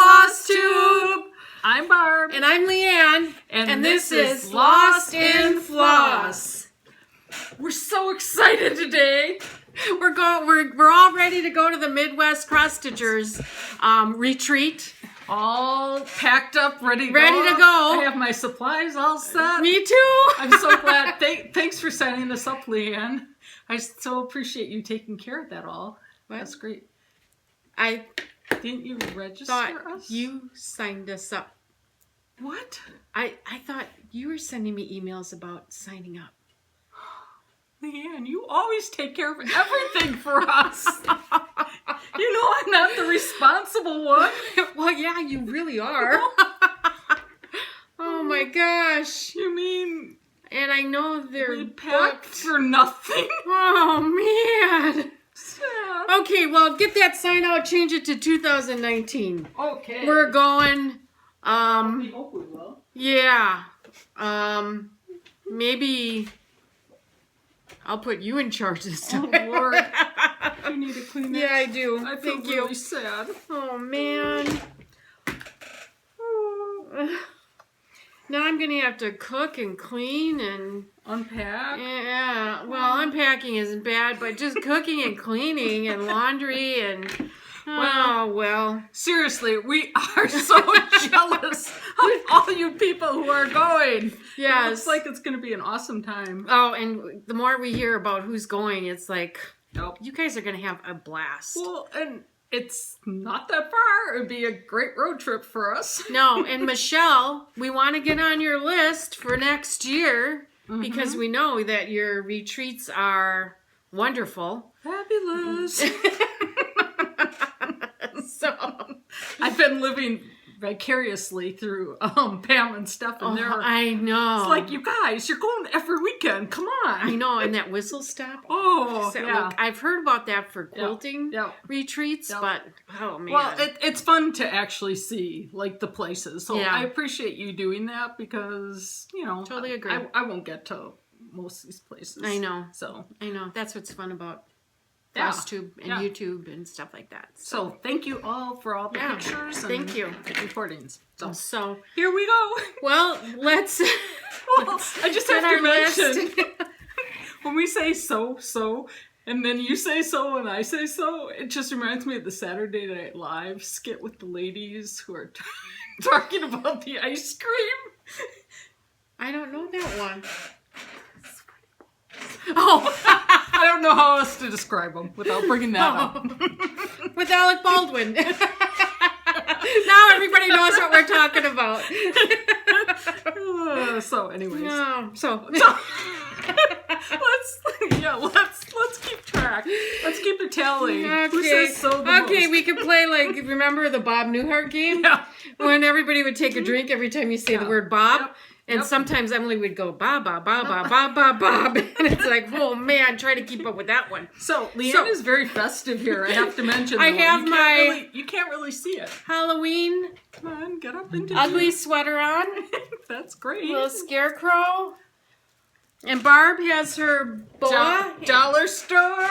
Flosstube. I'm Barb. And I'm Leanne. And this is Lost in Floss. We're so excited today. We're all ready to go to the Midwest Cross-Stitchers retreat. All packed up, ready to go. I have my supplies all set. Me too. I'm so glad. Thanks for setting this up, Leanne. I so appreciate you taking care of that all. What? That's great. Didn't you register thought us? You signed us up. What? I thought you were sending me emails about signing up. Leanne, you always take care of everything for us. You know I'm not the responsible one. Well, yeah, you really are. Oh my gosh. You mean... And I know they're we packed booked for nothing? Oh, man. Sad. Okay, well, get that sign out, change it to 2019. Okay. We're going, we hope we will. yeah, maybe I'll put you in charge this time. Oh, Lord. You need to clean that. Yeah, I do. I feel Thank really you. sad. Oh, man. Now I'm going to have to cook and clean and... Unpack? Yeah, well, unpacking isn't bad, but just cooking and cleaning and laundry and... well. Seriously, we are so jealous of all you people who are going. Yes. It looks like it's going to be an awesome time. Oh, and the more we hear about who's going, it's like, nope. You guys are going to have a blast. Well, and it's not that far. It would be a great road trip for us. No, and Michelle, we want to get on your list for next year because we know that your retreats are wonderful. Fabulous. So I've been living vicariously through Pam and Steph, and I know. It's like, you guys, you're going every weekend. Come on. I know, and that whistle stop. Oh, So, yeah. look, I've heard about that for quilting Yeah. retreats, Yeah. but oh man. Well, it's fun to actually see like the places. So Yeah. I appreciate you doing that because, you know, Totally agree. I won't get to most of these places. I know. So I know. That's what's fun about Yeah. Flosstube and Yeah. YouTube and stuff like that. So thank you all for all the Yeah. pictures and Thank you. recordings. So Here we go. well, let's Well, I just get have our to mention list. when we say so, and then you say so and I say so, it just reminds me of the Saturday Night Live skit with the ladies who are talking about the ice cream. I don't know that one. Oh, I don't know how else to describe them without bringing that up. With Alec Baldwin. Now everybody knows what we're talking about. So, anyways, No. So let's keep track. Let's keep a tally. okay. Who says so the Okay, most? we could play like remember the Bob Newhart game? Yeah. When everybody would take a drink every time you say the word Bob. Yep. And Yep. sometimes Emily would go, Bob, Bob, Bob, Bob, Bob, Bob, Bob. And it's like, oh man, try to keep up with that one. So, Leanne is very festive here, I have to mention. I though. have You can't really see it. Halloween Come on, get up into ugly it. sweater on. That's great. Little scarecrow. And Barb has her boa. Dollar store.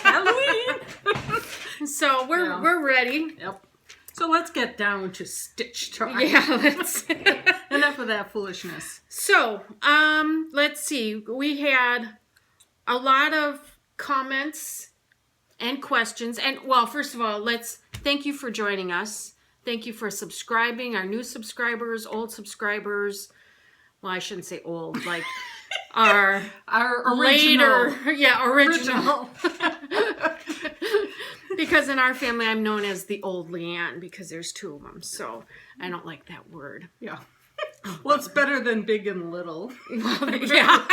Halloween. So we're ready. Yep. So let's get down to stitch talk. Yeah, let's. Enough of that foolishness. So, let's see. We had a lot of comments and questions. And, well, first of all, thank you for joining us. Thank you for subscribing, our new subscribers, old subscribers. Well, I shouldn't say old, like our original. later. Yeah, original. Because in our family, I'm known as the old Leanne because there's two of them. So I don't like that word. Yeah. Well, it's better than big and little. Yeah.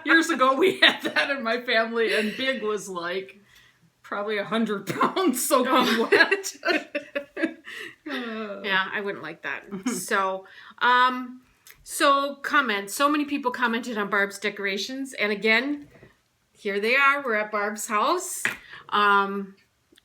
Years ago, we had that in my family, and big was like probably 100 pounds soaking wet. Yeah, I wouldn't like that. So, comments. So many people commented on Barb's decorations, and again, here they are. We're at Barb's house.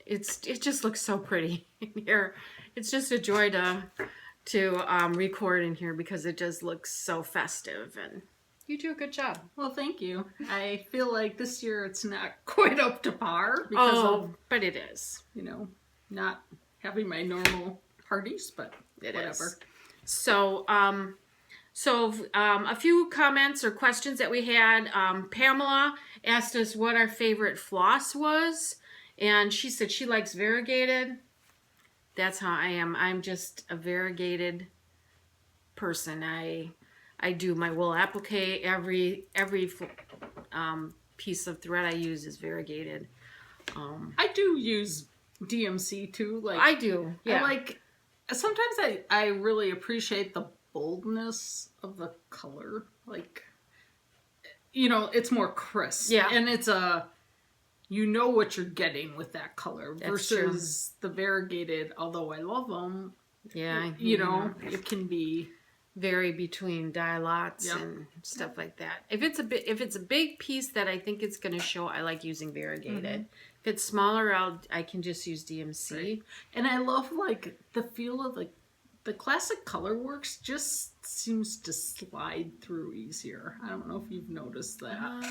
It just looks so pretty in here. It's just a joy to record in here because it just looks so festive, and you do a good job. Well, thank you. I feel like this year it's not quite up to par because of, but it is. you know, not having my normal parties, but It whatever. is. So, a few comments or questions that we had. Pamela asked us what our favorite floss was, and she said she likes variegated. That's how I am. I'm just a variegated person. I do my wool applique. Every piece of thread I use is variegated. I do use DMC too. Like I do. Yeah. Sometimes I really appreciate the boldness of the color. Like, it's more crisp. Yeah. And it's you know what you're getting with that color. That's versus the variegated, although I love them. Yeah. It can be vary between dye lots and stuff like that. If it's a big piece that I think it's going to show, I like using variegated. If it's smaller, I can just use DMC. Right. And I love like the feel of the classic colorworks just seems to slide through easier. I don't know if you've noticed that.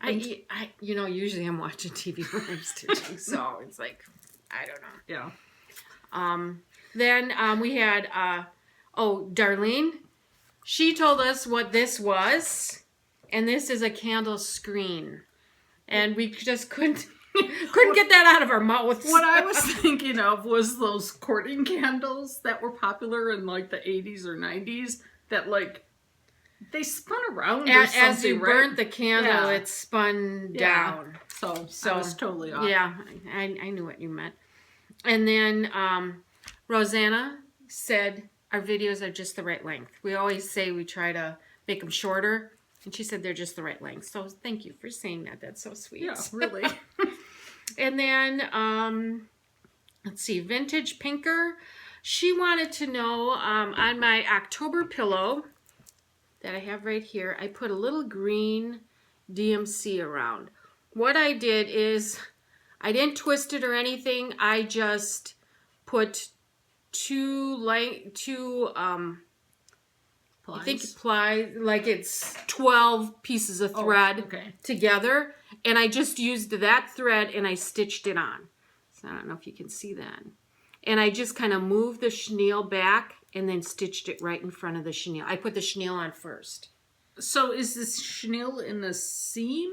Usually I'm watching TV when I'm stitching, so it's like, I don't know. Yeah. Then we had, Darlene. She told us what this was, and this is a candle screen. And we just couldn't get that out of our mouths. What I was thinking of was those courting candles that were popular in like the 80s or 90s that like they spun around or something, as you right? burnt the candle, it spun down. So I was totally off. Yeah, I knew what you meant. And then Rosanna said our videos are just the right length. We always say we try to make them shorter, and she said they're just the right length. So thank you for saying that. That's so sweet. Yeah, really. And then, let's see, Vintage Pinker. She wanted to know, on my October pillow that I have right here, I put a little green DMC around. What I did is, I didn't twist it or anything. I just put I think ply, like it's 12 pieces of thread together. And I just used that thread and I stitched it on. So I don't know if you can see that. And I just kind of moved the chenille back and then stitched it right in front of the chenille. I put the chenille on first. So is this chenille in the seam?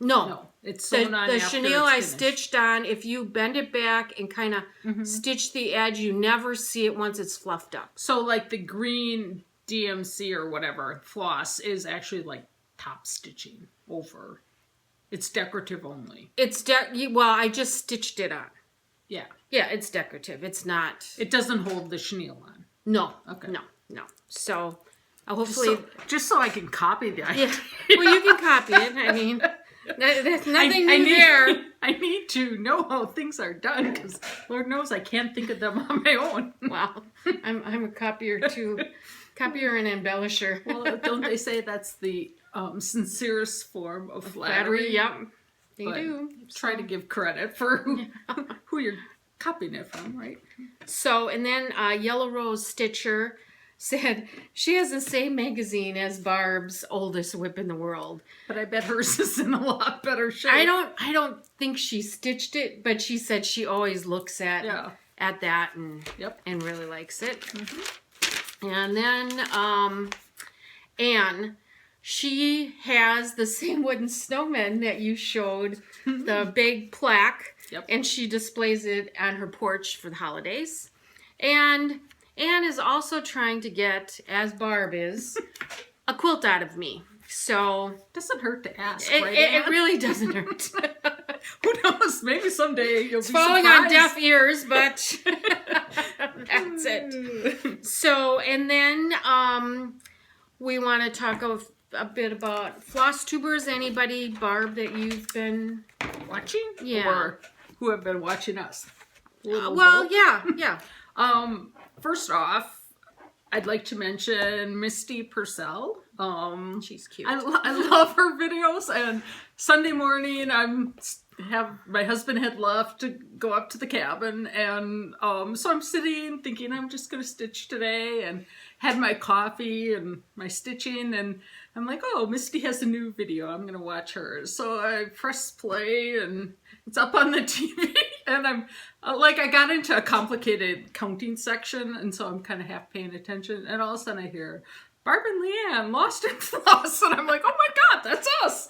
No. It's sewn on the after chenille it's I finished. stitched on. If you bend it back and kind of stitch the edge, you never see it once it's fluffed up. So like the green DMC or whatever floss is actually like top stitching over. It's decorative only. Well, I just stitched it on. Yeah. Yeah, it's decorative. It's not. It doesn't hold the chenille on. No. Okay. No. So hopefully, just so I can copy the idea. Yeah. Well, you can copy it. I mean, there's nothing new there. I need to know how things are done because Lord knows I can't think of them on my own. Wow, I'm a copier too, copier and embellisher. Well, don't they say that's the sincerest form of flattery? Yep, they do. Try to give credit for who you're copying it from, right? So, and then Yellow Rose Stitcher said she has the same magazine as Barb's Oldest Whip in the World. But I bet hers is in a lot better shape. I don't think she stitched it, but she said she always looks at that and really likes it. And then Anne, she has the same wooden snowman that you showed, the big plaque, and she displays it on her porch for the holidays. And Anne is also trying to get, as Barb is, a quilt out of me. So doesn't hurt to ask, it, right? it really doesn't hurt. Who knows? Maybe someday you'll be falling surprised. on deaf ears, but that's it. So, and then we want to talk a bit about Flosstubers. Anybody, Barb, that you've been watching? Yeah. Or who have been watching us? Well, yeah. First off, I'd like to mention Misty Pursel. She's cute. I love her videos. And Sunday morning, my husband had left to go up to the cabin, and so I'm sitting thinking I'm just gonna stitch today, and had my coffee and my stitching, and I'm like, oh, Misty has a new video. I'm gonna watch hers. So I press play, and it's up on the TV, And I'm like, I got into a complicated counting section, and so I'm kind of half paying attention, and all of a sudden I hear Barb and Leanne lost in Floss, and I'm like, oh my god, that's us.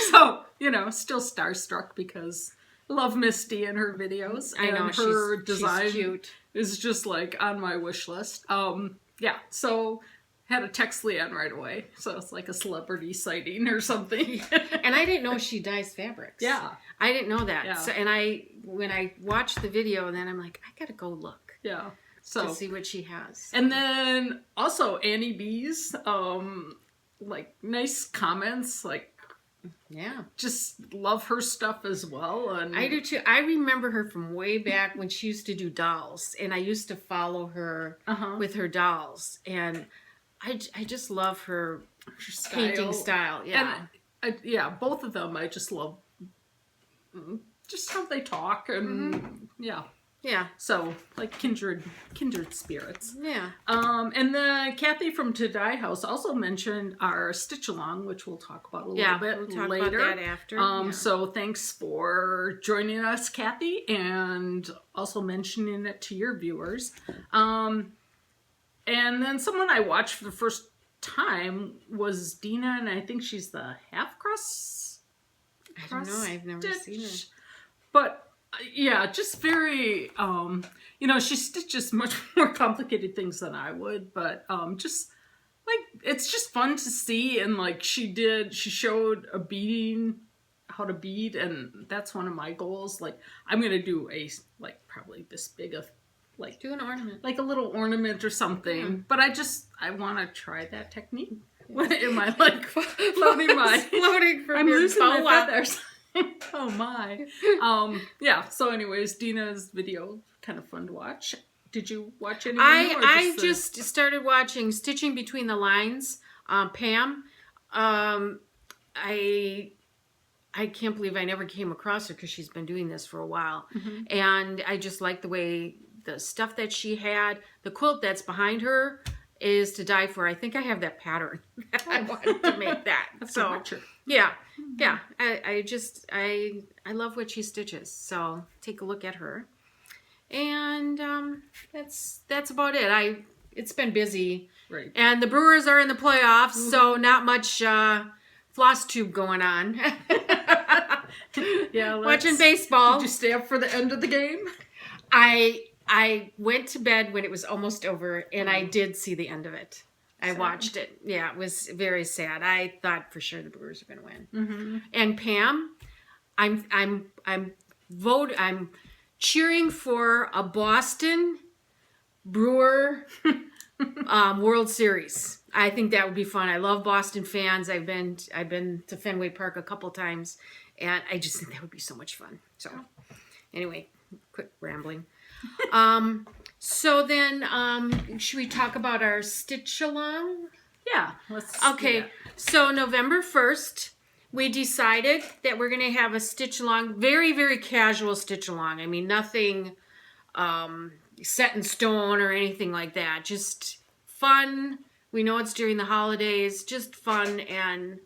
So, you know, still starstruck because I love Misty and her videos. I know, and her she's design cute. is just like on my wish list. Yeah, so had to text Leanne right away. So it's like a celebrity sighting or something. And I didn't know she dyes fabrics. Yeah. I didn't know that. Yeah. So, and when I watched the video, then I'm like, I gotta go look. Yeah. So to see what she has. And then also Annie Beez, like nice comments, like yeah, just love her stuff as well. And I do too. I remember her from way back when she used to do dolls, and I used to follow her with her dolls, and I just love her painting style. Yeah, and yeah, both of them I just love. Just how they talk and yeah. Yeah. So, like kindred spirits. Yeah. And then Kathy from To Dye House also mentioned our Stitch Along, which we'll talk about a little bit we'll talk later. about that after. So thanks for joining us, Kathy, and also mentioning it to your viewers. And then someone I watched for the first time was Dina, and I think she's the half cross. I don't know. I've never seen her. But yeah, just very, you know, she stitches much more complicated things than I would, but just like, it's just fun to see. And like she showed a beading, how to bead, and that's one of my goals. Like, I'm going to do like probably this big of, like, do an ornament, like a little ornament or something. But I want to try that technique. Am I like floating from I'm your losing boa. My feathers. Oh my. Yeah, so anyways, Dina's video, kind of fun to watch. Did you watch any? I just started watching Stitching Between the Lines. Pam. I can't believe I never came across her because she's been doing this for a while. And I just like the way the stuff that she had, the quilt that's behind her is to die for. I think I have that pattern. I wanted to make that. So yeah. I love what she stitches. So take a look at her. And that's about it. It's been busy. Right. And the Brewers are in the playoffs, so not much Flosstube going on. Yeah, watching baseball. Did you stay up for the end of the game? I went to bed when it was almost over, and I did see the end of it. I watched it. Yeah, it was very sad. I thought for sure the Brewers were going to win. And Pam, I'm cheering for a Boston Brewer World Series. I think that would be fun. I love Boston fans. I've been to Fenway Park a couple times, and I just think that would be so much fun. So anyway, quit rambling. So then, should we talk about our stitch along? Yeah, let's. Okay, so November 1st, we decided that we're going to have a stitch along, very, very casual stitch along. I mean, nothing set in stone or anything like that. Just fun. We know it's during the holidays. Just fun, and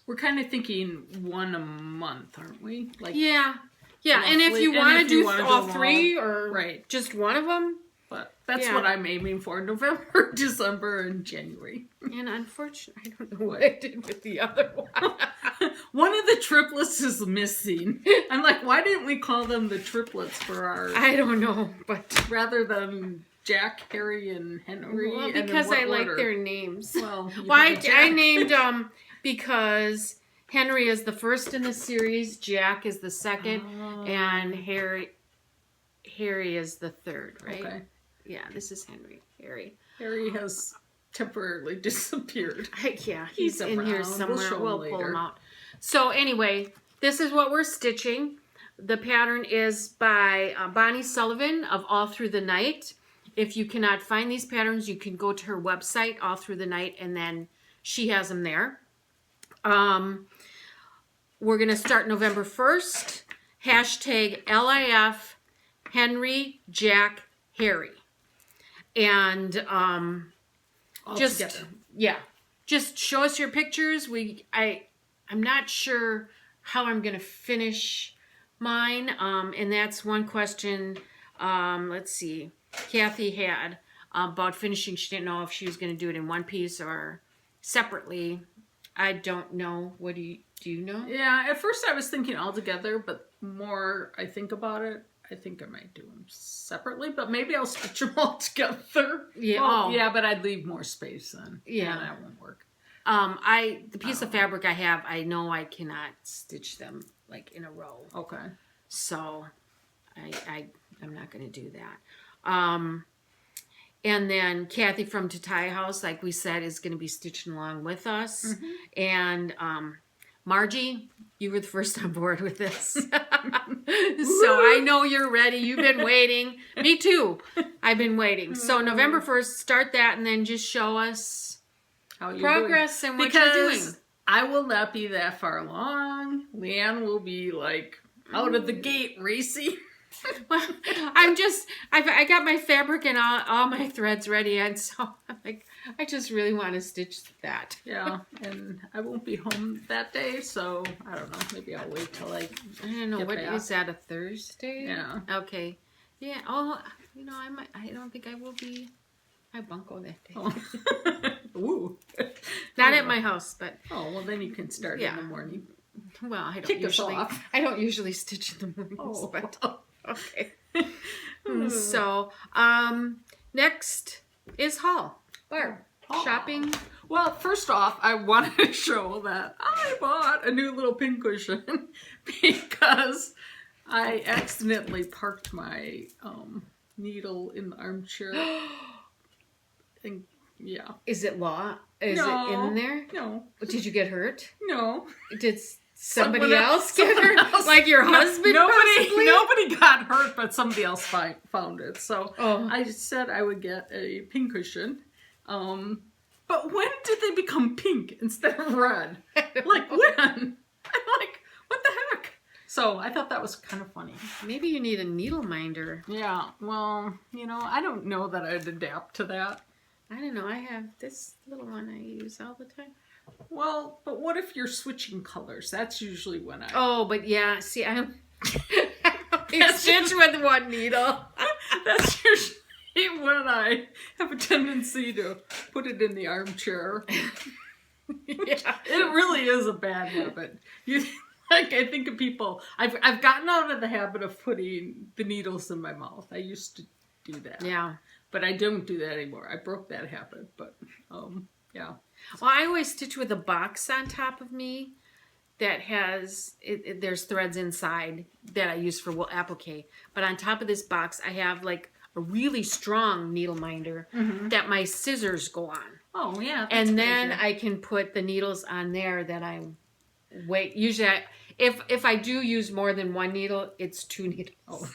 we're kind of thinking one a month, aren't we? Like yeah. Yeah, and if you want to do all three or just one of them. But that's what I'm aiming for, November, December, and January. And unfortunately, I don't know what I did with the other one. One of the triplets is missing. I'm like, why didn't we call them the triplets for our... I don't know, but... Rather than Jack, Harry, and Henry. Well, because I like their names. Well, I named because... Henry is the first in the series, Jack is the second, and Harry is the third, right? Okay. Yeah, this is Henry. Harry has temporarily disappeared. He's in here somewhere. We'll pull him out. So anyway, this is what we're stitching. The pattern is by Bonnie Sullivan of All Through the Night. If you cannot find these patterns, you can go to her website, All Through the Night, and then she has them there. We're going to start November 1st. Hashtag LIF Henry Jack Harry. And just show us your pictures. I'm not sure how I'm going to finish mine, and that's one question. Let's see. Kathy had about finishing. She didn't know if she was going to do it in one piece or separately. I don't know. What do you know? Yeah, at first I was thinking all together, but the more I think about it, I think I might do them separately, but maybe I'll stitch them all together. Yeah. Well, oh. yeah, but I'd leave more space then. Yeah. That won't work. The piece of fabric I have, I know I cannot stitch them like in a row. Okay. So I'm not going to do that. And then Kathy from Tatai House, like we said, is going to be stitching along with us. Mm-hmm. And Margie, you were the first on board with this. So I know you're ready. You've been waiting. Me too. I've been waiting. So November 1st, start that and then just show us how you're progress doing. and what you're doing. I will not be that far along. Leanne will be like out of the gate racing. Well, I got my fabric and all my threads ready, and so I'm like, I just really want to stitch that. Yeah, and I won't be home that day, so I don't know. Maybe I'll wait till I don't know. What back. is that, a Thursday? Yeah. Okay. Yeah. Oh, I might. I don't think I will be. I bunko that day. Oh. Ooh. Not at my house, but. Oh well, then you can start in the morning. Well, I don't Kick usually. us off. I don't usually stitch in the mornings. Oh. But okay. So, next is haul. Barb, shopping. Well, first off, I wanted to show that I bought a new little pincushion because I accidentally parked my needle in the armchair. And yeah. Is it law? Is it in there? No. Did you get hurt? No. Did somebody else get hurt? Else. Like your husband, possibly? Nobody got hurt, but somebody else found it. So Oh. I said I would get a pincushion. But when did they become pink instead of red? Like when? I'm like, what the heck? So I thought that was kind of funny. Maybe you need a needle minder. Yeah, well, I don't know that I'd adapt to that. I don't know. I have this little one I use all the time. Well, but what if you're switching colors? That's usually when I... Oh, but yeah. See, I stitch with one needle. That's usually when I have a tendency to put it in the armchair. Yeah. It really is a bad habit. I think of people... I've gotten out of the habit of putting the needles in my mouth. I used to do that. Yeah. But I don't do that anymore. I broke that habit, but yeah. Well, I always stitch with a box on top of me that has, there's threads inside that I use for applique. But on top of this box, I have like a really strong needle minder that my scissors go on. Oh, yeah. And then I can put the needles on there that I wait. Usually, if I do use more than one needle, it's 2 needles. Oh.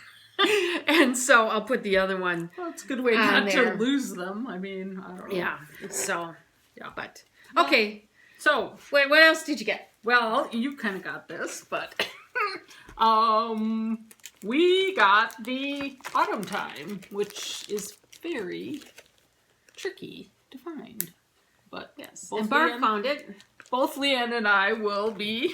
And so I'll put the other one. Well, it's a good way not to lose them. I mean, I don't know. Yeah. So, yeah. But, okay. So, Wait, what else did you get? Well, you kind of got this, but we got the autumn time, which is very tricky to find. But yes, and Barb found it. Both Leanne and I will be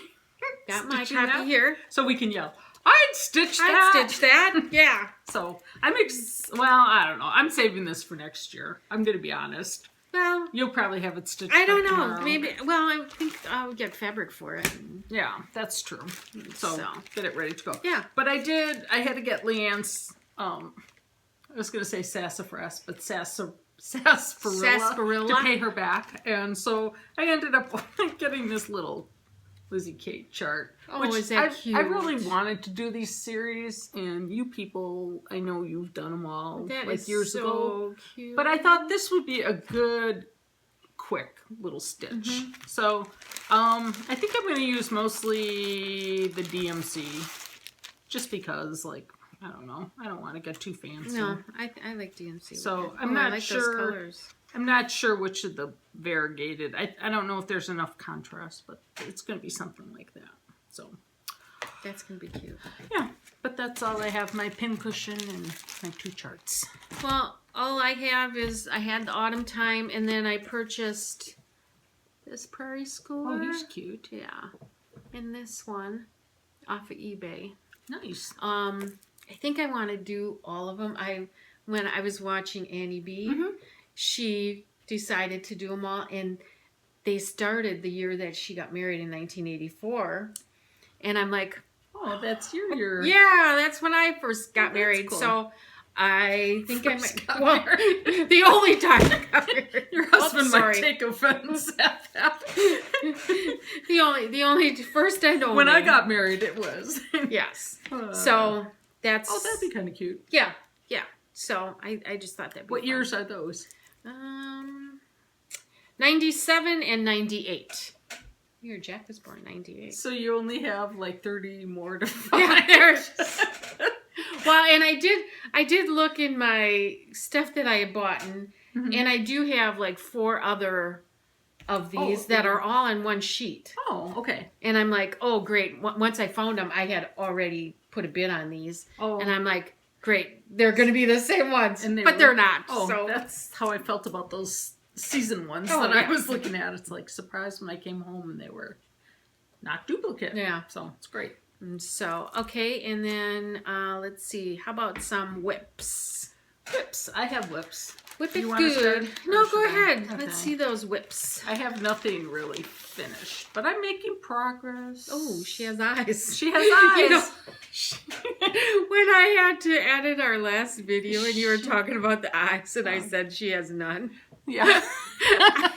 got my copy here, so we can yell. I'd stitch that. Yeah. So well, I don't know. I'm saving this for next year. I'm gonna be honest. Well, you'll probably have it stitched. I don't know. Tomorrow. Maybe. Well, I think I'll get fabric for it. Yeah, that's true. So get it ready to go. Yeah. But I had to get Leanne's. I was gonna say sassafras, but sarsaparilla to pay her back, and so I ended up getting this little Lizzie Kate chart. Oh, which is that cute? I really wanted to do these series, and you people, I know you've done them all years ago. Cute. But I thought this would be a good, quick little stitch. So I think I'm going to use mostly the DMC, just because, like, I don't know, I don't want to get too fancy. No, I like DMC. So I'm not sure. Those colors. I'm not sure which of the variegated. I don't know if there's enough contrast, but it's going to be something like that. So that's going to be cute. Yeah, but that's all I have. My pin cushion and my 2 charts. Well, all I have is I had the autumn time, and then I purchased this Prairie Schooler. Oh, he's cute. Yeah. And this one off of eBay. Nice. I think I want to do all of them. When I was watching Annie B, she decided to do them all, and they started the year that she got married in 1984, and I'm like, oh, that's your year. Yeah, that's when I first got married. Cool. So I think I might. Well, the only time I got married. Your husband might take offense at that. the only first and only. When I got married, it was. Yes. So that's. Oh, that'd be kind of cute. Yeah. So I just thought that'd be What fun. years are those? 97 and 98. Your Jack was born in 98. So you only have like 30 more to find. Yeah, there's. Well, and I did look in my stuff that I had bought, and I do have like 4 other of these that are all on one sheet. Oh, okay. And I'm like, oh, great. Once I found them, I had already put a bid on these. Oh. And I'm like, great. They're going to be the same ones. But they're not. Oh, so that's how I felt about those season ones I was looking at. It's like surprised when I came home and they were not duplicate. Yeah. So it's great. So, okay. And then let's see. How about some whips? Whips. I have whips. Whip You it wanna good. start? No, go ahead. Okay. Let's see those whips. I have nothing really finished, but I'm making progress. Oh, she has eyes. She has eyes. You know, when I had to edit our last video and you were talking about the eyes and I said she has none. Yeah. And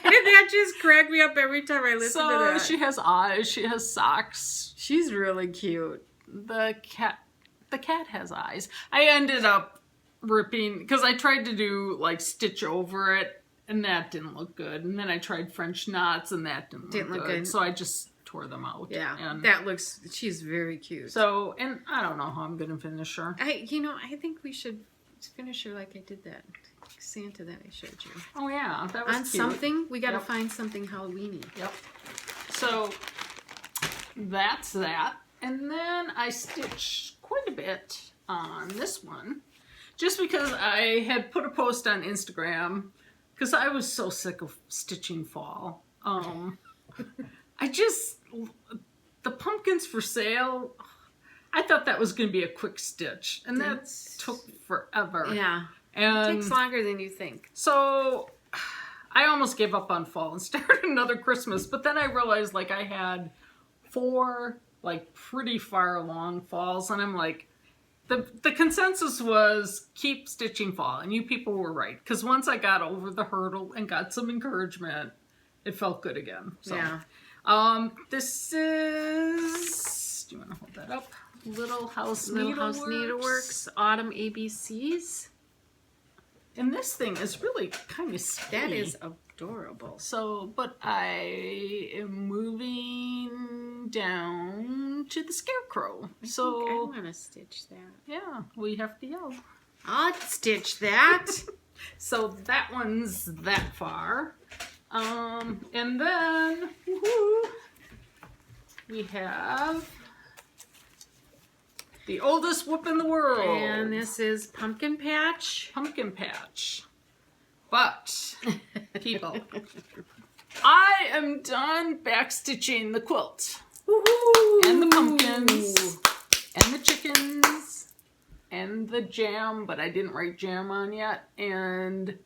that just cracked me up every time I listen to that. So she has eyes. She has socks. She's really cute. The cat has eyes. I ended up ripping, because I tried to do like stitch over it and that didn't look good, and then I tried French knots and that didn't look good, so I just tore them out. Yeah, and she's very cute. So, and I don't know how I'm gonna finish her. I think we should finish her like I did that Santa that I showed you. Oh yeah, that was on cute. Something we got to find something Halloweeny. Yep. So that's that, and then I stitched quite a bit on this one. Just because I had put a post on Instagram, because I was so sick of stitching fall. The pumpkins for sale, I thought that was going to be a quick stitch, and that took forever. Yeah, and it takes longer than you think. So I almost gave up on fall and started another Christmas, but then I realized like I had 4 like pretty far along falls, and I'm like, The consensus was keep stitching fall, and you people were right, because once I got over the hurdle and got some encouragement, it felt good again. So, yeah. This is, do you want to hold that up? Little House Needleworks Autumn ABCs. And this thing is really kind of skinny. That is adorable. So, but I am moving down to the Scarecrow. I want to stitch that. Yeah, we have to yell. I'll stitch that. So that one's that far. And then we have the oldest whoop in the world. And this is Pumpkin Patch. Pumpkin Patch. But, people, I am done backstitching the quilt. Woohoo! And the pumpkins. And the chickens. And the jam, but I didn't write jam on yet. And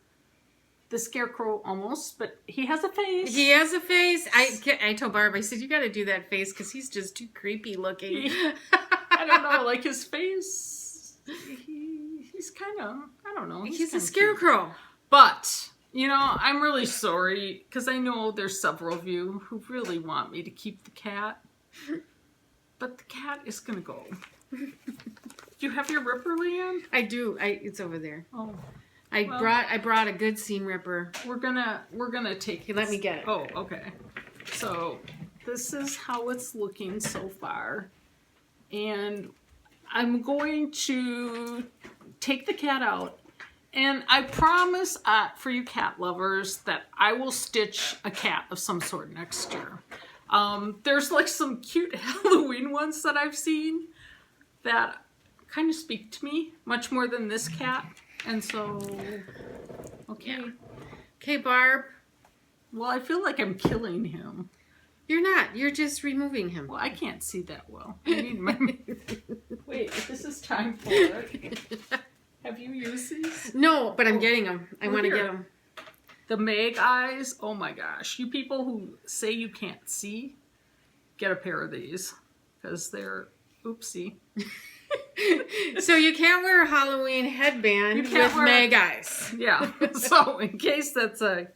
the Scarecrow almost, but he has a face. He has a face. I told Barb, I said, you got to do that face because he's just too creepy looking. I don't know, like his face, he's kind of, I don't know. He's a Scarecrow. Cute. But, you know, I'm really sorry, because I know there's several of you who really want me to keep the cat. But the cat is going to go. Do you have your ripper, Leanne? I do. It's over there. Oh. I brought a good seam ripper. We're gonna take it. Let me get it. Oh, okay. So this is how it's looking so far. And I'm going to take the cat out. And I promise for you cat lovers that I will stitch a cat of some sort next year. There's like some cute Halloween ones that I've seen that kind of speak to me much more than this cat. And so, okay. Yeah. Okay, Barb. Well, I feel like I'm killing him. You're not. You're just removing him. Well, I can't see that well. I need my... Wait, this is time for it. Have you used these? No, but I'm getting them. I want to here. get them. The Meg eyes. Oh my gosh. You people who say you can't see, get a pair of these. Because they're, oopsie. So you can't wear a Halloween headband with Meg eyes. Yeah. So in case that's a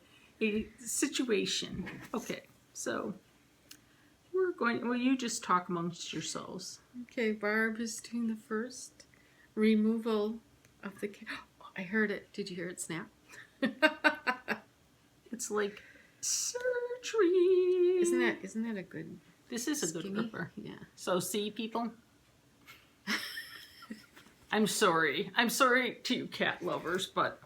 situation. Okay. So we're going, well, you just talk amongst yourselves. Okay, Barb is doing the first removal of the... Oh, I heard it. Did you hear it snap? It's like surgery. Isn't that a good... This is a good skinny? gripper. Yeah. So So see, people? I'm sorry. I'm sorry to you cat lovers, but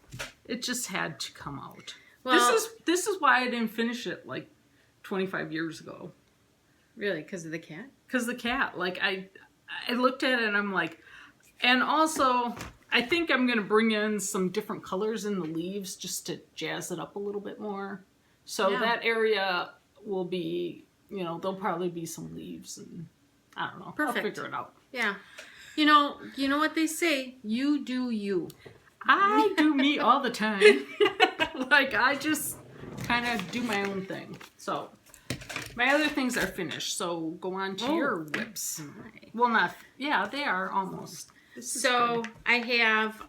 it just had to come out. Well, This is why I didn't finish it like 25 years ago. really, because of the cat? Because the cat, like I looked at it and I'm like, and also I think I'm gonna bring in some different colors in the leaves just to jazz it up a little bit more. So Yeah. that area will be, you know, there'll probably be some leaves and I don't know. Perfect. I'll figure it out. Yeah. You know what they say? You do you. I do me all the time. Like I just kind of do my own thing. So my other things are finished. So go on to your whips. Well, not, yeah, they are almost. This is So good. I have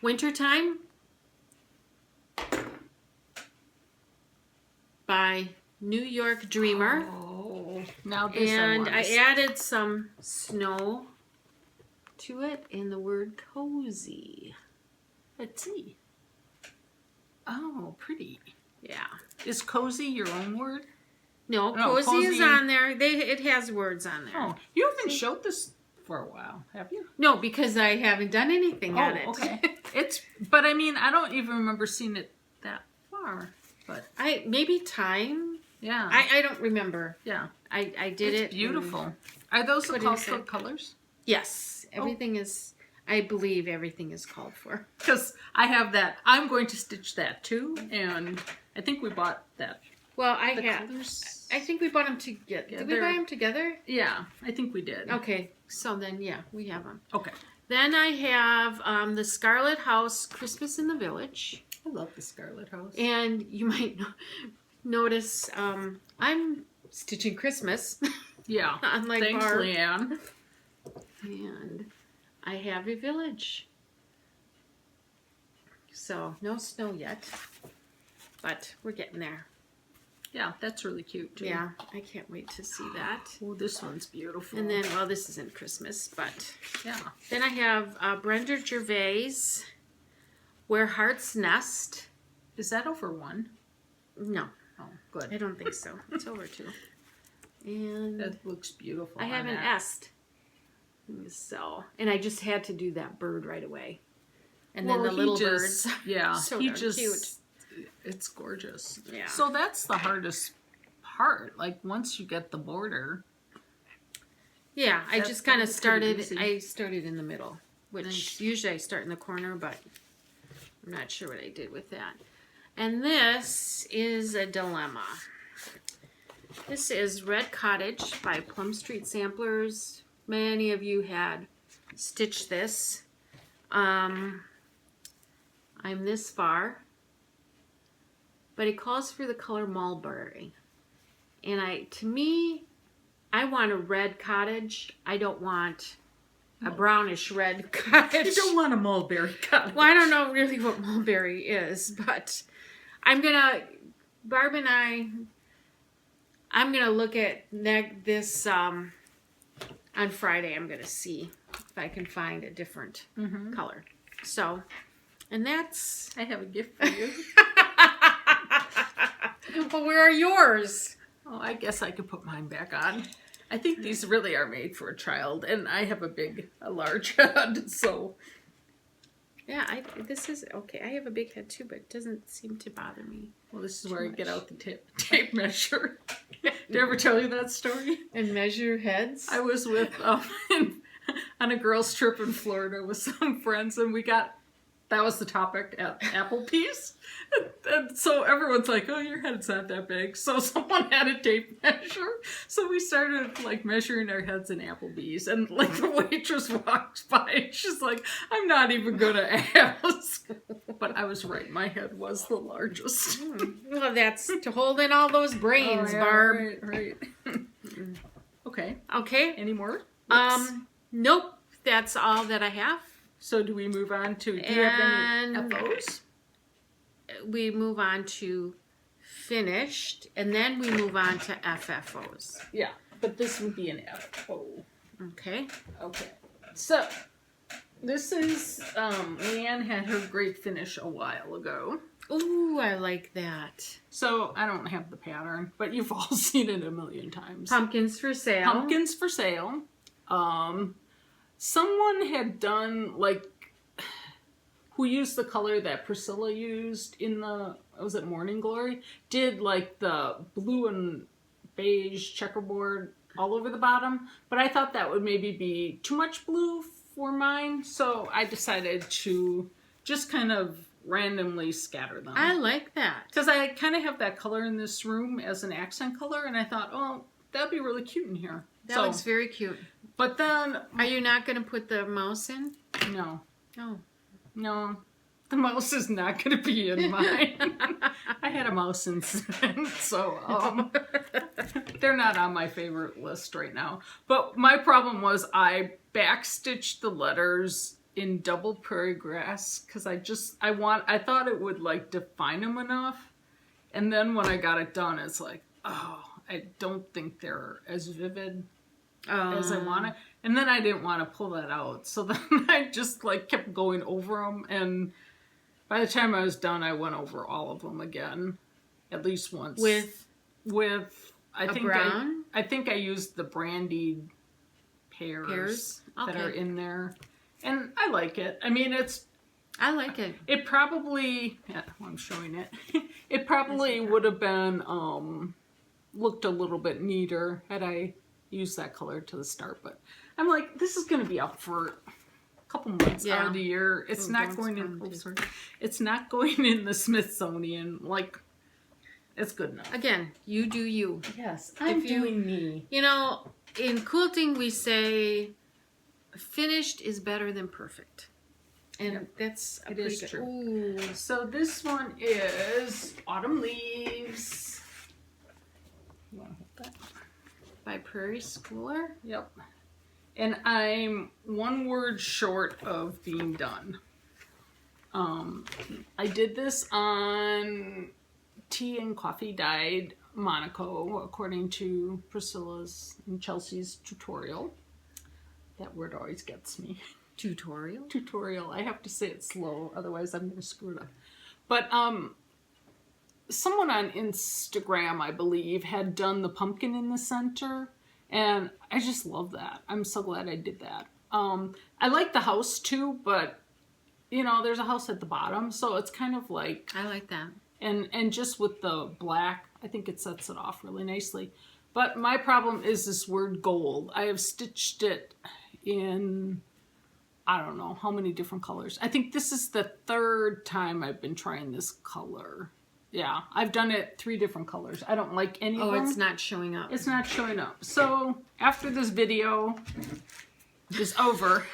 Wintertime by New York Dreamer. Oh, now this And I I added some snow to it and the word cozy. Let's see. Oh, pretty. Yeah. Is cozy your own word? No, No, cozy is cozy- on there. It has words on there. Oh, you haven't showed this for a while, have you? No, because I haven't done anything on it. Okay. But I mean, I don't even remember seeing it that far. But Maybe time. yeah, I don't remember. yeah, I did it's it. beautiful. Are those the What called is for it? colors? Yes, everything is. I believe everything is called for. Because I have that. I'm going to stitch that too, and I think we bought that. Well, The colors. I think we bought them together. Did we buy them together? Yeah, I think we did. Okay, so then yeah, we have them. Okay. Then I have the Scarlet House Christmas in the Village, I love the Scarlet House. and you might notice I'm stitching Christmas, Yeah. unlike Thanks, Barb. Leanne. And I have a village. So no snow yet, but we're getting there. Yeah, that's really cute too. Yeah, I can't wait to see that. Oh, this one's beautiful. And then, well, this isn't Christmas, but yeah. then I have Brenda Gervais, Where Hearts Nest. Is that over one? No, Oh, I good. don't think so. It's over two. And That looks beautiful. I on haven't that. S'd. So, and I just had to do that bird right away. And then Well, the he little just- birds. Yeah, So he darn just. cute. It's gorgeous. Yeah. So that's the hardest part. Like once you get the border. Yeah, I That's just kind of probably pretty started. easy. I started in the middle, which Nice. usually I start in the corner, but I'm not sure what I did with that. And this is a dilemma. This is Red Cottage by Plum Street Samplers. Many of you had stitched this. I'm this far, but it calls for the color mulberry. And I want a red cottage. I don't want a brownish red cottage. You don't want a mulberry cottage. Well, I don't know really what mulberry is, but I'm gonna look at this on Friday. I'm gonna see if I can find a different color. So, and that's. I have a gift for you. Well, where are yours? Oh, I guess I could put mine back on. I think these really are made for a child, and I have a large head, so. Yeah, this is okay. I have a big head too, but it doesn't seem to bother me. Well, this is where I get out the tape measure. Did I ever tell you that story? And measure heads. I was with on a girls' trip in Florida with some friends, and we got that was the topic at Applebee's. And so everyone's like, oh, your head's not that big. So someone had a tape measure. So we started like measuring our heads in Applebee's. And like the waitress walked by and she's like, I'm not even going to ask. But I was right. My head was the largest. Well, that's to hold in all those brains, Oh, yeah, Barb. Right. Okay. Okay. Any more? Nope. That's all that I have. So do we move on to, do you have any FOs? We move on to finished, and then we move on to FFOs. Yeah, but this would be an FO. Okay. Okay. So, this is, Leanne had her great finish a while ago. Ooh, I like that. So, I don't have the pattern, but you've all seen it a million times. Pumpkins for sale. Pumpkins for sale. Someone had done, like, who used the color that Priscilla used in the, was it Morning Glory? Did, like, the blue and beige checkerboard all over the bottom. But I thought that would maybe be too much blue for mine. So I decided to just kind of randomly scatter them. I like that. Because I kind of have that color in this room as an accent color. And I thought, oh, that'd be really cute in here. That looks very cute. But then... Are you not going to put the mouse in? No. Oh. No. The mouse is not going to be in mine. I had a mouse incident, so they're not on my favorite list right now. But my problem was I backstitched the letters in double prairie grass because I thought it would like define them enough. And then when I got it done, it's like, oh, I don't think they're as vivid as I want to. And then I didn't want to pull that out. So then I just like kept going over them. And by the time I was done, I went over all of them again, at least once. With I think brown? I think I used the brandied pears? Okay. That are in there. And I like it. I mean, I like it. It probably, yeah, I'm showing it. It probably would have been, looked a little bit neater had I used that color to the start. But I'm like, this is going to be up for a couple months out of the year. It's not going in. Oh, sorry. It's not going in the Smithsonian. Like, it's good enough. Again, you do you. Yes, I'm doing me. You know, in quilting we say, finished is better than perfect, and that's a pretty good. True. Ooh. So this one is Autumn Leaves. You want to hold that? By Prairie Schooler. Yep. And I'm one word short of being done. I did this on Tea and Coffee Dyed Monaco, according to Priscilla's and Chelsea's tutorial. That word always gets me. Tutorial? Tutorial. I have to say it slow, otherwise I'm going to screw it up. But someone on Instagram, I believe, had done the pumpkin in the center. And I just love that. I'm so glad I did that. I like the house too, but you know, there's a house at the bottom, so it's kind of like, I like that. And just with the black, I think it sets it off really nicely. But my problem is this word gold. I have stitched it in, I don't know how many different colors. I think this is the third time I've been trying this color. Yeah, I've done it 3 different colors. I don't like any of them. Oh, it's not showing up. It's not showing up. So after this video is over,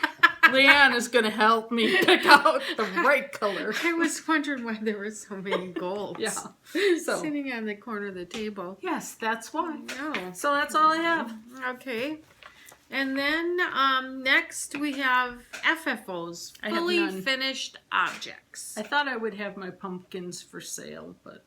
Leanne is going to help me pick out the right color. I was wondering why there were so many golds. Yeah. So sitting on the corner of the table. yes, that's why. No. So that's all I have. Okay. And then next we have FFOs, I have fully none. finished objects. I thought I would have my pumpkins for sale, but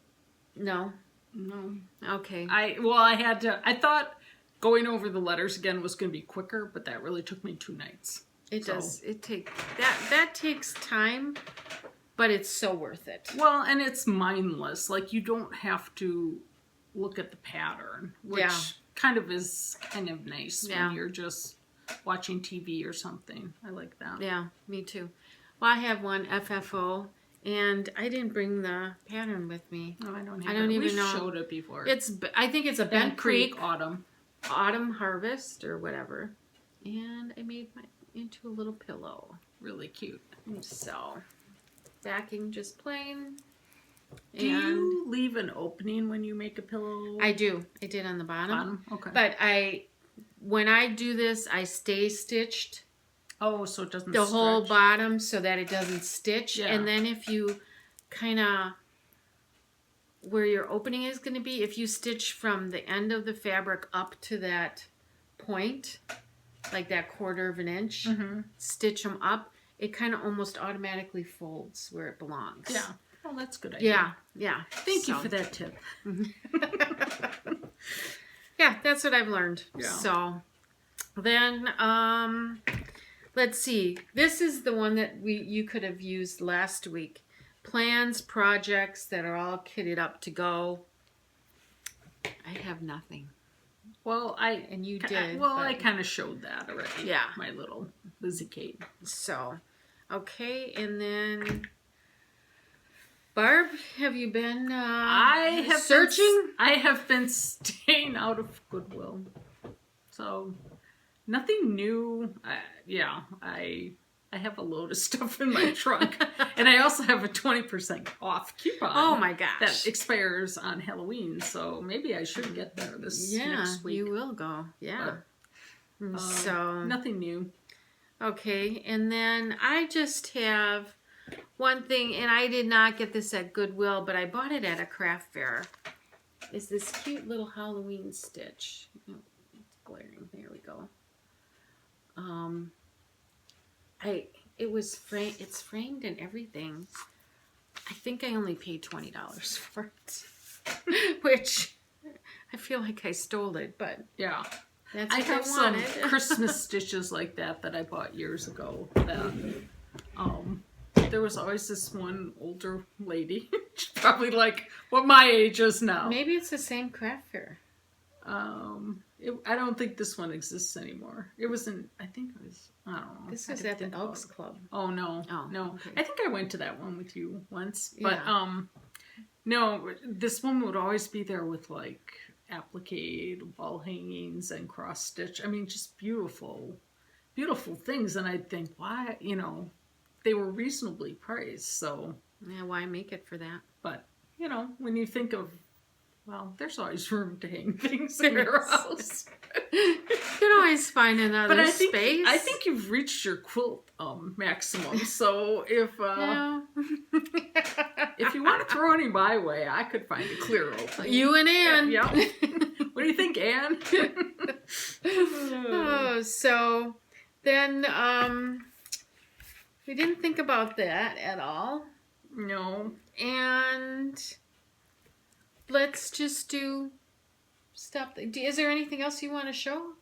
No. no. Okay. I thought going over the letters again was going to be quicker, but that really took me 2 nights. It does. It that takes time, but it's so worth it. Well, and it's mindless. Like, you don't have to look at the pattern, which kind of is kind of nice when you're just watching TV or something. I like that. Yeah, me too. Well, I have one FFO, and I didn't bring the pattern with me. No, I don't have I don't it. even We know. showed it before. I think it's a Bent Creek Autumn Harvest or whatever. And I made into a little pillow. Really cute. So, backing just plain. Do you leave an opening when you make a pillow? I do. I did on the bottom. Okay. But when I do this, I stay stitched. Oh, so it doesn't the stretch. whole bottom so that it doesn't stitch. Yeah. And then if you kind of, where your opening is going to be, if you stitch from the end of the fabric up to that point, like that 1/4 of an inch, stitch them up, it kind of almost automatically folds where it belongs. Yeah. Oh, that's a good idea. Yeah. Thank you for that tip. Yeah, that's what I've learned. Yeah. So then, let's see. This is the one that you could have used last week. Plans, projects that are all kitted up to go. I have nothing. Well, and you did. Well, I kind of showed that already. Yeah. My little Lizzie Kate. So, okay, and then Barb, have you been searching? I have been staying out of Goodwill. So, nothing new. I have a load of stuff in my trunk. And I also have a 20% off coupon. Oh my gosh. That expires on Halloween. So, maybe I should get there next week. You will go. Yeah. But, so, nothing new. Okay, and then I just have one thing, and I did not get this at Goodwill, but I bought it at a craft fair. Is this cute little Halloween stitch. Oh, it's glaring. There we go. It's framed and everything. I think I only paid $20 for it. Which I feel like I stole it, but yeah. That's I what have I some wanted. Christmas stitches like that I bought years ago. That there was always this one older lady, she's probably like what my age is now. Maybe it's the same craft fair. I don't think this one exists anymore. It was I don't know. This was at the Elks Club. Oh, no. Oh, no. okay. I think I went to that one with you once. But, Yeah. No, this one would always be there with, like, applique, wall hangings, and cross stitch. I mean, just beautiful, beautiful things. And I'd think, why, they were reasonably priced, so. Yeah, why make it for that? But, when you think of, well, there's always room to hang things in your house. You can always find another space. I think you've reached your quilt maximum. So if if you want to throw any my way, I could find a clear opening. You and Ann. Yeah. What do you think, Ann? Oh, so then we didn't think about that at all. No. And let's just stop. Is there anything else you want to show?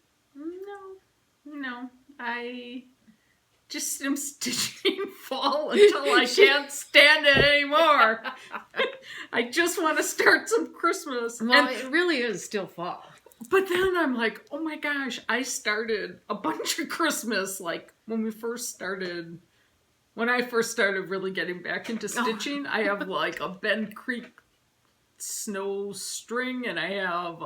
No. I just am stitching fall until I can't stand it anymore. I just want to start some Christmas. Well, it really is still fall. But then I'm like, oh my gosh, I started a bunch of Christmas, like when I first started really getting back into stitching. I have like a Bend Creek snow string, and I have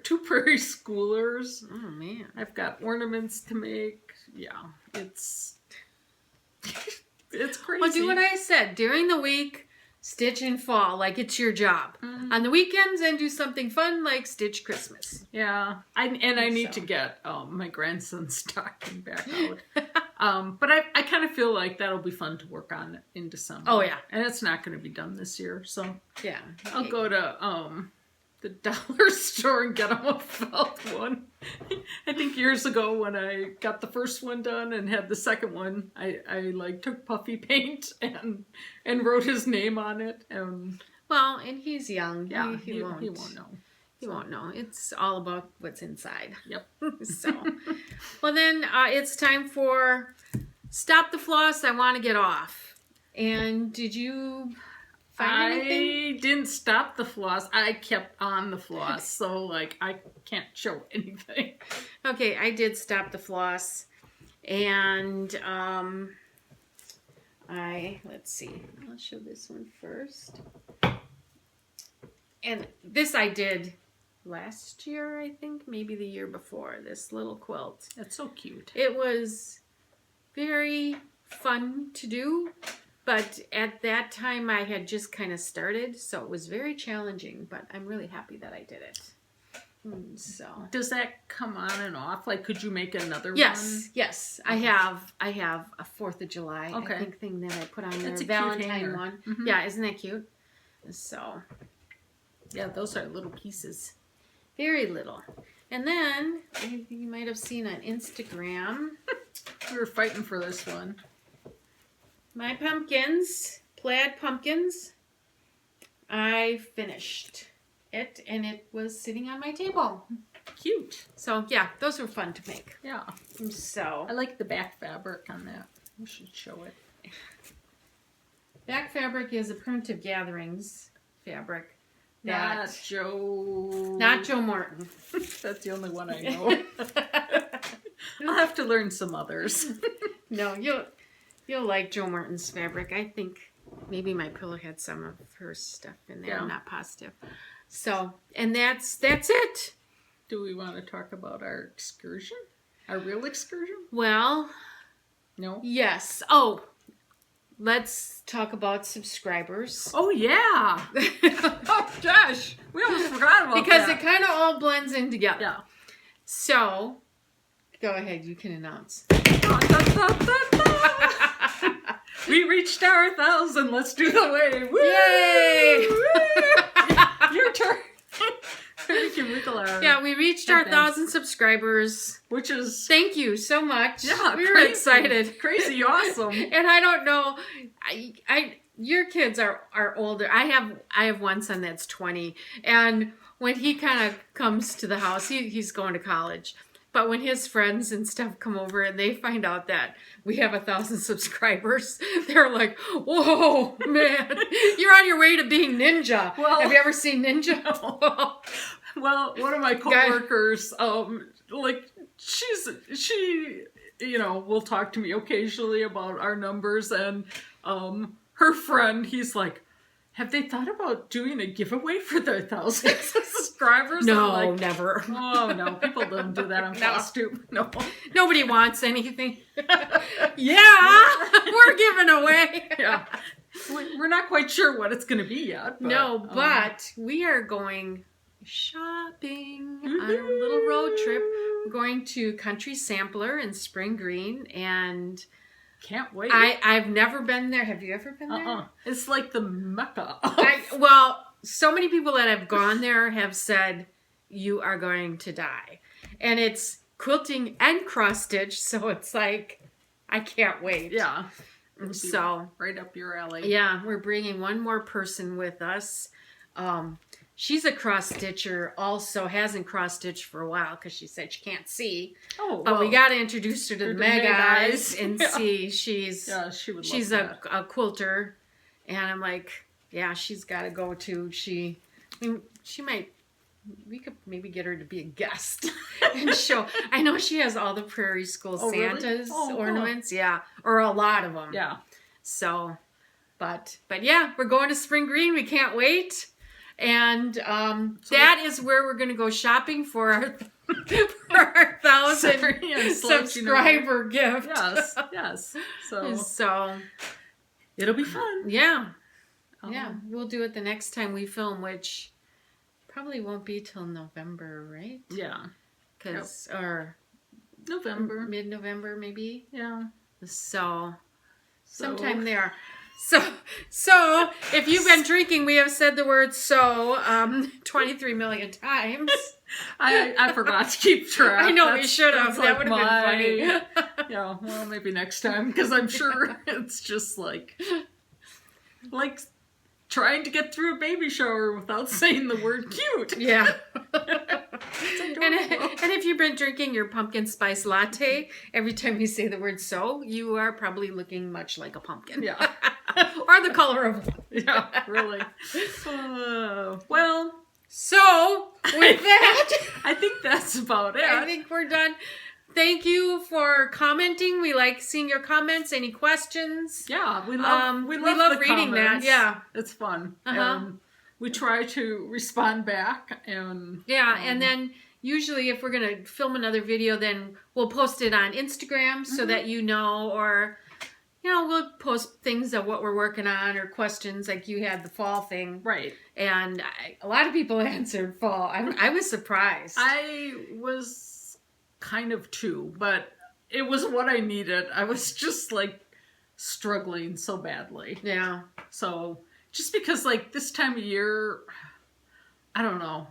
two Prairie Schoolers. Oh man, I've got ornaments to make. Yeah, it's crazy. Well, do what I said during the week. Stitch in fall like it's your job. Mm-hmm. On the weekends, and do something fun like stitch Christmas. Yeah, I need to get my grandson's stocking back out. But I kind of feel like that'll be fun to work on in December. Oh yeah, and it's not going to be done this year, so yeah. I'll go to the dollar store and get him a felt one. I think years ago when I got the first one done and had the second one, I like took puffy paint and wrote his name on it. And he's young. Yeah, he won't know. He won't know. It's all about what's inside. Yep. So, well then it's time for Stop the Floss. I want to get off. And did you find anything? I didn't stop the floss. I kept on the floss. So, like, I can't show anything. Okay, I did stop the floss. And, let's see. I'll show this one first. And this I did last year, I think. Maybe the year before. This little quilt. That's so cute. It was very fun to do. But at that time, I had just kind of started, so it was very challenging. But I'm really happy that I did it. So does that come on and off? Like, could you make another one? Yes. I have a 4th of July Okay. I think thing that I put on there. That's a cute Valentine hanger. one. Mhm. Yeah, isn't that cute? So Yeah, those are little pieces. very little. And then you might have seen on Instagram We were fighting for this one. my pumpkins, plaid pumpkins. I finished it, and it was sitting on my table. Cute. So yeah, those were fun to make. Yeah. So I like the back fabric on that. We should show it. back fabric is a Primitive Gatherings fabric. Not Joe. Not Joe Martin. That's the only one I know. I'll have to learn some others. No, you'll like Joe Martin's fabric. I think maybe my pillow had some of her stuff in there. Yeah. I'm not positive. So, and that's it. Do we want to talk about our excursion? Our real excursion? Well, No? yes. Oh, let's talk about subscribers. Oh, yeah. Oh, gosh. We almost forgot about Because that. it kind of all blends in together. Yeah. So, go ahead. You can announce. We reached our 1,000. Let's do the wave. Woo! Yay! Woo! Your turn. We can wiggle our... Yeah, we reached our headbands. 1,000 subscribers. Which is... Thank you so much. Yeah, we were crazy. excited. Crazy awesome. And I don't know, your kids are older. I have one son that's 20, and when he kind of comes to the house, he's going to college. But when his friends and stuff come over and they find out that we have 1,000 subscribers, they're like, "Whoa, man, you're on your way to being ninja." Well- have you ever seen Ninja? Well, one of my coworkers, she, will talk to me occasionally about our numbers, and her friend, he's like, have they thought about doing a giveaway for their 1,000 subscribers? No, I'm like, never. oh no, people don't do that on No. Flosstube. No. Nobody wants anything. Yeah, we're giving away. Yeah. We're not quite sure what it's going to be yet. But, No, but we are going shopping on a little road trip. We're going to Country Sampler in Spring Green, and can't wait. I've never been there. Have you ever been there? It's like the Mecca. Well, so many people that have gone there have said you are going to die. And it's quilting and cross stitch, so it's like, I can't wait. Yeah. So, right up your alley. yeah, we're bringing one more person with us. She's a cross stitcher, also hasn't cross stitched for a while because she said she can't see. Oh, But well, we got to introduce her to the Meg Eyes and Yeah. see. She's she would love she's that. a quilter, and I'm like, yeah, she's got to go too. She might. We could maybe get her to be a guest and show. I know she has all the Prairie School really? Santa's Oh, ornaments, yeah, or a lot of them. Yeah. So, but yeah, we're going to Spring Green. We can't wait. And that is where we're going to go shopping for our 1,000 subscriber gift. Yes. So It'll be fun. yeah, we'll do it the next time we film, which probably won't be till November, right? Yeah. Because or November. mid-November maybe. Yeah. So sometime there. So if you've been drinking, we have said the word "so" 23 million times. I forgot to keep track. I know we should have. That would have been funny. Yeah, well, maybe next time, because I'm sure it's just like trying to get through a baby shower without saying the word cute. Yeah. Adorable. And if you've been drinking your pumpkin spice latte, every time you say the word "so," you are probably looking much like a pumpkin. Yeah. Or the color of one. Yeah, really. Well, So, with that, I think that's about it. I think we're done. Thank you for commenting. We like seeing your comments. Any questions? Yeah, we love we love the reading comments. that. Yeah. It's fun. Uh-huh. We try to respond back, and Yeah, and then usually if we're going to film another video, then we'll post it on Instagram so that you know, or we'll post things of what we're working on or questions like you had the fall thing. Right. And a lot of people answered fall. I was surprised. I was kind of too, but it was what I needed. I was just like struggling so badly. Yeah. So just because like this time of year, I don't know.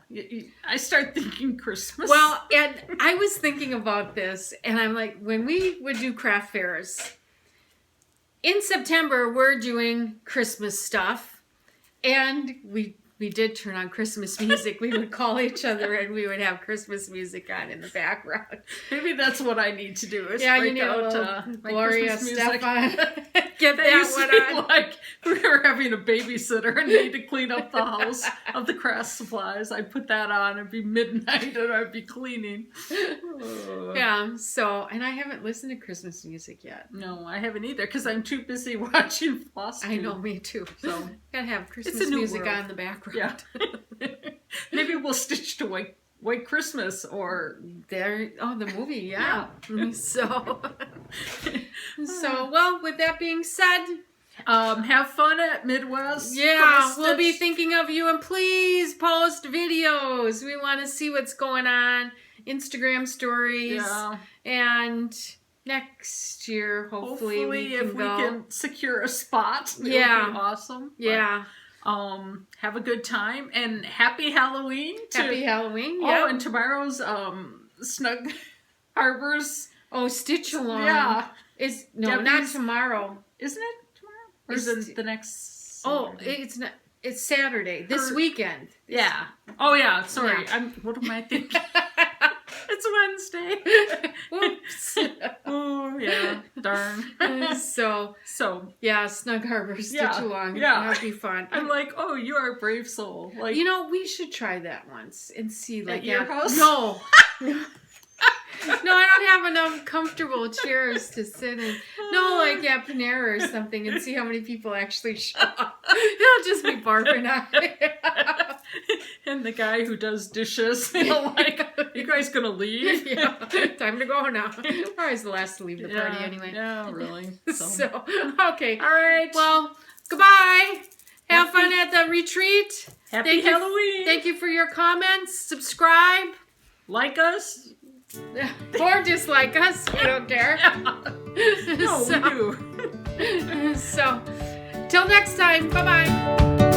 I start thinking Christmas. Well, and I was thinking about this, and I'm like, when we would do craft fairs, in September, we're doing Christmas stuff, and we did turn on Christmas music. We would call each other, and we would have Christmas music on in the background. Maybe that's what I need to do. Is Yeah, break you need a out little my Gloria Christmas music. Stefan. Get That that used to one be on. like we were having a babysitter and need to clean up the house of the craft supplies. I'd put that on. It'd be midnight and I'd be cleaning. Yeah, so, and I haven't listened to Christmas music yet. No, I haven't either because I'm too busy watching Floss. I know, me too. So Gotta have Christmas a new music world. on in the background. Yeah. Maybe we'll stitch to White Christmas or There, the movie, yeah. So, well, with that being said, have fun at Midwest. yeah, we'll be Flosstitch. thinking of you, and please post videos. We want to see what's going on, Instagram stories, Yeah. and next year, hopefully we can if go. we can secure a spot, it would Yeah. be awesome. Yeah, Have a good time and happy Halloween. happy Halloween. Oh, Yeah. and tomorrow's Snug Harbors. Oh, Stitch Along. Yeah, Is not Debbie's- tomorrow. isn't it tomorrow? Or is It's- it the next? Oh, Saturday? it's not. It's Saturday. This weekend. Yeah. Oh yeah. Sorry. Yeah. What am I thinking? It's Wednesday. Whoops. Oh yeah. Darn. So yeah, Snug Harbor, Stitch Yeah, Along. yeah. That'd be fun. I'm like, oh, you are a brave soul. Like, We should try that once and see, like, At your house? No. No, I don't have enough comfortable chairs to sit in. No, like at Panera or something, and see how many people actually show up. It'll just be Barb and I. and the guy who does dishes, like, you guys gonna leave? Yeah, time to go now. We're always the last to leave the party Yeah, anyway. Yeah, really. So, okay. All right. Well, goodbye. Have fun at the retreat. Happy Halloween. Thank you for your comments. Subscribe. Like us. Or dislike us. We don't care. No, we do. So, till next time. Bye-bye.